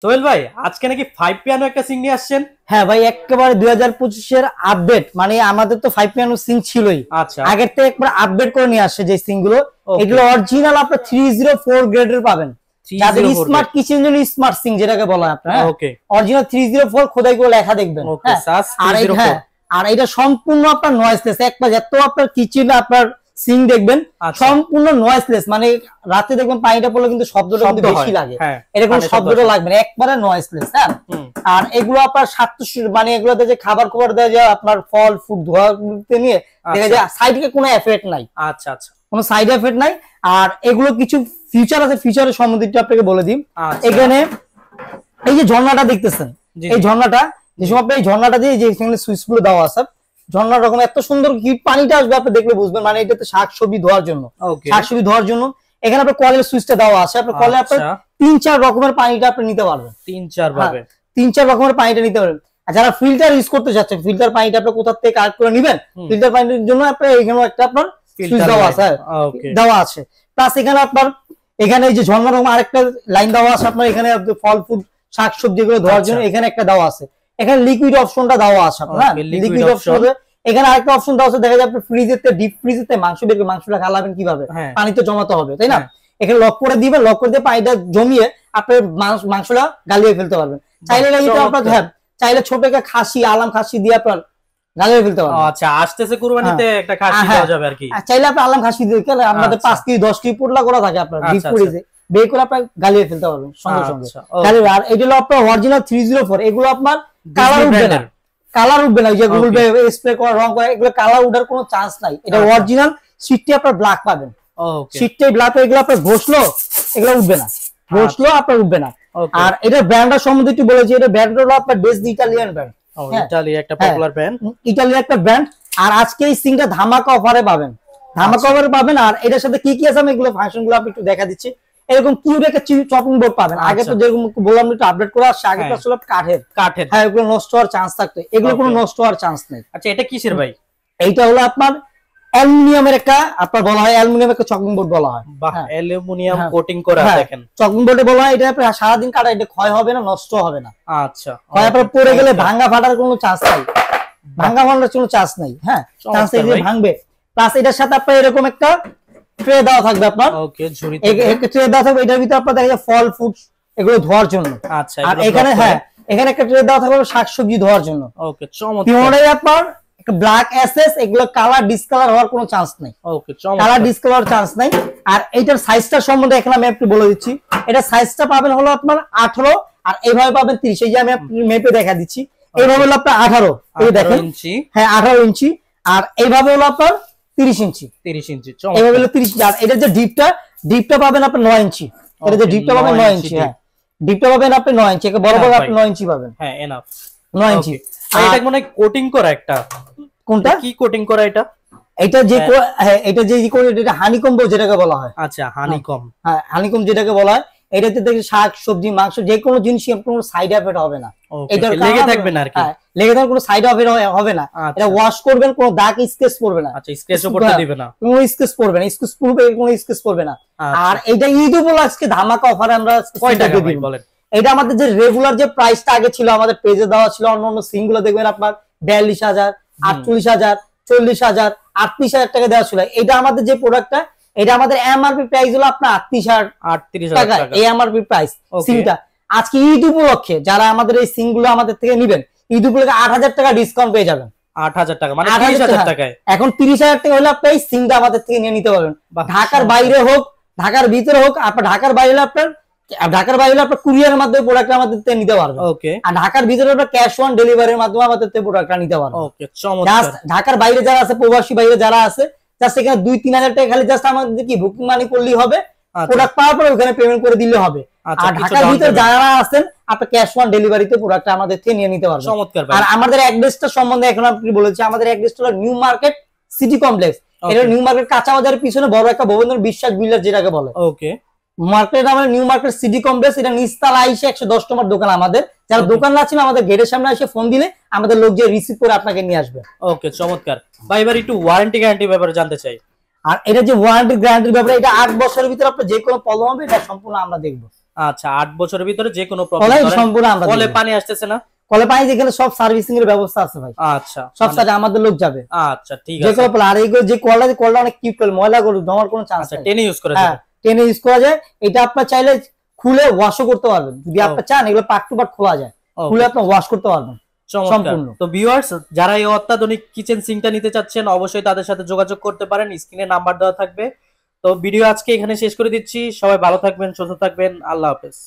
সোহেল ভাই আজকে নাকি 5 পিয়ানো একটা সিং নিয়ে আসছেন। হ্যাঁ ভাই, একেবারে 2025 এর আপডেট। মানে আমাদের তো 5 পিয়ানো সিং ছিলই, আচ্ছা, আগের থেকে একবার আপডেট করে নিয়ে আসছে যে সিং গুলো। এগুলো অরিজিনাল আপনার 304 গ্রেডের পাবেন, যাদের স্মার্ট কিচেন জন্য স্মার্ট সিং যেটাকে বলা হয় আপনার। ওকে, অরিজিনাল 304 খোদাই করে লেখা দেখবেন। আর এটা সম্পূর্ণ আপনার নয়েজলেস। একবার এত আপনার কিচেন আপনার সিং দেখবেন সম্পূর্ণ নয়েজলেস, মানে রাতে দেখবেন পানিটা পড়লে কিন্তু শব্দটা কিন্তু বেশি লাগে, এরকম শব্দটা লাগবে না, একবারে নয়েজলেস। হ্যাঁ, আর এগুলো আপনার মানে এগুলোতে যে খাবার খাবার দেওয়া যায় আপনার ফল ফুড ধোয়াতে নিয়ে দেখা যায় সাইডে কোনো এফেক্ট নাই। আচ্ছা আচ্ছা, কোনো সাইড এফেক্ট নাই। আর এগুলো কিছু ফিচার আছে, ফিচারের সম্বন্ধে আপনাকে বলে দিই। এখানে এই যে ঝর্ণাটা দেখতেছেন, এই ঝর্ণাটা যে সময় আপনি এই ঝর্ণাটা দিয়ে যে সুইচ গুলো দেওয়া আছে, ঝর্ণার রকম এত সুন্দর কি পানিটা আসবে আপনি দেখলে বুঝবেন। মানে এটাতে শাকসবজি ধোয়ার জন্য, শাকসবজি ধোয়ার জন্য এখানে আপনার কলের সুইচটা দেওয়া আছে। আপনার কলে আপনার 3-4 রকমের পানিটা আপনি নিতে পারবেন, 3-4 ভাবে 3-4 রকমের পানিটা নিতে পারবেন। আর যারা ফিল্টার ইউজ করতে চাচ্ছেন, ফিল্টার পানিটা আপনি কোথা থেকে কালেক্ট করে নেবেন, ফিল্টার পানির জন্য আপনার এখানে একটা আপনার সুইচ দেওয়া আছে, দেওয়া আছে। প্লাস এখানে আপনার এখানে এই যে ঝর্ণার রকম আরেকটা লাইন দেওয়া আছে আপনার এখানে ফল ফুড শাকসবজি গুলো ধোয়ার জন্য এখানে একটা দেওয়া আছে। এখানে লিকুইড অপশনটা দেওয়া আছে আপনার, লিকুইড অপশন। এখানে আরেকটা অপশন দেওয়া আছে, দেখা যায় আপনি ফ্রিজেতে ডিপ ফ্রিজেতে মাংস বের করে মাংসটা খালাবেন কিভাবে, পানি তো জমাতে হবে তাই না। এখানে লক করে দিবেন, লক করে দিয়ে পানিটা জমিয়ে আপনি মাংসটা গালিয়ে ফেলতে পারবেন। চাইলে আপনার চাইলে ছোট একটা খাসি আলাম খাসি দিয়ে আপনার গালিয়ে ফেলতে পারবেন। আচ্ছা, আসতেছে কুরবানিতে একটা খাসি দেওয়া যাবে আর কি। চাইলে আপনি আলাম খাসি দিয়ে কেন আমাদের 5 কেজি 10 কেজি পোটলা করা থাকে আপনার ডিপ ফ্রিজে, বের করে আপনি গালিয়ে ফেলতে পারবেন সঙ্গে সঙ্গে। আর এগুলো আপনার অরিজিনাল 304, এগুলো আপনার কালার উঠবে না, কালার উঠবে না। যে গুগল পে স্প্রে করা রং করা এগুলো কালার উঠার কোনো চান্স নাই। এটা অরিজিনাল সিটটি আপনার ব্ল্যাক পাবেন, সিটটাই ব্ল্যাক। এগুলো আপনার ঘষলো এগুলো উঠবে না, ঘষলো আপনার উঠবে না। আর এটা ব্র্যান্ডের সম্বন্ধে একটু বলেছি, এটা ব্র্যান্ড হলো আপনার বেস্ট ইটালিয়ান ব্র্যান্ড, ইতালির একটা পপুলার ব্র্যান্ড, ইতালির একটা ব্র্যান্ড। আর আজকে এই সিংটা ধামাকা অফারে পাবেন, ধামাকা অফারে পাবেন। আর এটার সাথে কি কি আছে আমি এগুলো ফাংশন গুলো আপনি একটু দেখা দিচ্ছি। এরকম কিউব একটা চপিং বোর্ড পাবেন। আগে তো যেরকম বললাম একটু আপডেট করে আসছে, আগে তো আসলে কাঠের। হ্যাঁ, এগুলো নষ্ট হওয়ার চান্স থাকতো, এগুলো কোনো নষ্ট হওয়ার চান্স নেই। আচ্ছা, এটা কিসের ভাই? এইটা হলো আপনার অ্যালুমিনিয়ামের একটা আপনার বলা হয়, অ্যালুমিনিয়াম একটা চপিং বোর্ড বলা হয়। বাহ, অ্যালুমিনিয়াম কোটিং করা দেখেন চপিং বোর্ডে বলা হয়। এটা আপনার সারাদিন কাটা, এটা ক্ষয় হবে না, নষ্ট হবে না। আচ্ছা, ক্ষয় আপনার পড়ে গেলে ভাঙা ফাটার কোনো চান্স নাই, ভাঙা ফাটার কোনো চান্স নাই। হ্যাঁ, চান্স এই যে ভাঙবে। প্লাস এটার সাথে আপনার এরকম একটা ট্রে দেওয়া থাকবে আপনার, ওকে ঝুড়ি ট্রে দেওয়া থাকবে। এটার ভিতরে আপনার দেখা যায় ফল ফুড এগুলো ধোয়ার জন্য। আচ্ছা, আর এখানে এখানে একটা ট্রে দেওয়া থাকবে শাকসবজি ধোয়ার জন্য। ওকে, চমৎকার। আপনার ব্ল্যাক এসএস এগুলো কালার ডিসকালার হওয়ার কোনো চান্স নাই। ওকে, কালার ডিসকালার চান্স নাই। আর এইটার সাইজটা সম্বন্ধে এখানে আমি একটু বলে দিচ্ছি। এটা সাইজটা পাবেন হলো আপনার 18, আর এইভাবে পাবেন 30। এই যে আমি মেপে দেখা দিচ্ছি, এইভাবে হলো আপনার 18, এই দেখেন, হ্যাঁ 18 ইঞ্চি। আর এইভাবে হলো আপনার 30 ইঞ্চি, 30 ইঞ্চি, এইভাবে হলো 30। আর এটা যে ডিপটা পাবেন আপনি 9 ইঞ্চি। এটা যে ডিপটা পাবেন 9 ইঞ্চি, হ্যাঁ ডিপটা পাবেন আপনি 9 ইঞ্চি, বরাবর আপনি 9 ইঞ্চি পাবেন। হ্যাঁ, এনাফ 9 ইঞ্চি। এটা মানে কোটিং করা একটা, কোনটা কি কোটিং করা এটা? এটা যে হ্যাঁ, এটা যে এটা হানিকম যেটাকে বলা হয়। আচ্ছা, হানিকম, হ্যাঁ হানিকম যেটাকে বলা হয়। এটাতে দেখে শাক সবজি মাংস যে কোনো জিনিস কোনো সাইড এফেক্ট হবে না, এটা লেগে থাকবে না আর কি, লেগে থাকবে কোনো সাইড এফেক্ট হবে না। এটা ওয়াশ করবেন কোনো দাগ স্কেচ পড়বে না। আচ্ছা, স্কেচও পড়তে দিবে না, কোনো স্কেচ পড়বে না, স্কেচ পড়বে কোনো স্কেচ পড়বে না। আর এটা ঈদ উপলক্ষে আজকে ধামাকা অফারে আমরা কয় টাকা ভাই বলেন? এটা আমাদের যে রেগুলার যে প্রাইসটা আগে ছিল আমাদের পেজে দেওয়া ছিল, অন্য সিংগুলো দেখবেন আপনার 42,000, 48,000, 40,000, 38,000 টাকা দেওয়া ছিল। এটা আমাদের যে প্রোডাক্টটা, এটা আমাদের এমআরপি প্রাইস হলো আপনার 38,000 টাকা। এই এমআরপি প্রাইস সিংটা আজকে ঈদ উপলক্ষে যারা আমাদের এই সিংগুলো আমাদের থেকে নেবেন, ঈদ উপলক্ষে 8,000 টাকা ডিসকাউন্ট পেয়ে যাবেন। 8,000 টাকা মানে 30,000 টাকায়। এখন 30,000 টাকা হলে আপনি এই সিংটা আমাদের থেকে নিয়ে নিতে পারবেন। ঢাকার বাইরে হোক ঢাকার ভিতরে হোক, আপনার ঢাকার বাইরে আপনার কুরিয়ারের মাধ্যমে প্রোডাক্ট আমাদের থেকে নিতে পারবেন। ওকে, আর ঢাকার ভিতরে আপনার ক্যাশ অন ডেলিভারির মাধ্যমে আমাদের থেকে প্রোডাক্টটা নিতে পারবেন। ওকে, চমৎকার। ঢাকার বাইরে যারা আছে, প্রবাসী বাইরে যারা আছে, জাস্ট এখানে 2-3,000 টাকা খালি জাস্ট আমাদের কি বুকিং মানি করলেই হবে, প্রোডাক্ট পাওয়ার পরে ওখানে পেমেন্ট করে দিলে হবে। আর ঢাকার ভিতরে যারা আছেন আপনি ক্যাশ অন ডেলিভারিতে প্রোডাক্টটা আমাদের থেকে নিয়ে নিতে পারবেন। চমৎকার। আর আমাদের অ্যাড্রেসটা সম্বন্ধে এখন আপনি বলেছি, আমাদের অ্যাড্রেসটা হলো নিউ মার্কেট সিটি কমপ্লেক্স। এটা নিউ মার্কেট কাঁচা বাজারের পিছনে বড় একটা ভবনের বিশ্বাস বিল্ডার যেটাকে বলে। ওকে, মার্কেট আমাদের নিউ মার্কেট সিটি কমপ্লেক্স, এটা নিচতলা এসে 110 নম্বর দোকান আমাদের। যারা দোকান না ছিল আমাদের গেটের সামনে এসে ফোন দিলে আমাদের লোক যে রিসিভ করে আপনাকে নিয়ে আসবে। ওকে, চমৎকার ভাই। এবার একটু ওয়ারেন্টি গ্যারান্টি ব্যাপারে জানতে চাই। আর এটা যে ওয়ারেন্টি গ্যারান্টির ব্যাপারে, এটা 8 বছরের ভিতরে আপনার যে কোনো প্রবলেম হবে এটা সম্পূর্ণ আমরা দেখবো। আচ্ছা 8 বছরের ভিতরে যে কোনো কলে প্রবলেম সম্পূর্ণ আমরা কলে দেব। পানি আসতেছে না? কলে পানি যেখানে সব সার্ভিসিং এর ব্যবস্থা আছে ভাই, আচ্ছা সব সাথে আমাদের লোক যাবে। আচ্ছা ঠিক যে আছে। কোনো আর এইগুলো যে কলটা অনেক কিউট কল, ময়লা করুক জমার কোনো চান্স আচ্ছা নেই। টেনে ইউজ করে হ্যাঁ দেবেন। টেনে ইউজ করা যায়। এটা আপনার চাইলে খুলে ওয়াশও করতে পারবেন, যদি আপনি চান এগুলো পার্ট টু পার্ট খোলা যায়, খুলে আপনি ওয়াশ করতে পারবেন চমৎকার। সম্পূর্ণ। তো ভিউয়ার্স, যারা এই অত্যাধুনিক কিচেন সিঙ্কটা নিতে চাচ্ছেন অবশ্যই তাদের সাথে যোগাযোগ করতে পারেন, স্ক্রিনে নাম্বার দেওয়া থাকবে। তো ভিডিও আজকে এখানে শেষ করে দিচ্ছি, সবাই ভালো থাকবেন, সুস্থ থাকবেন, আল্লাহ হাফেজ।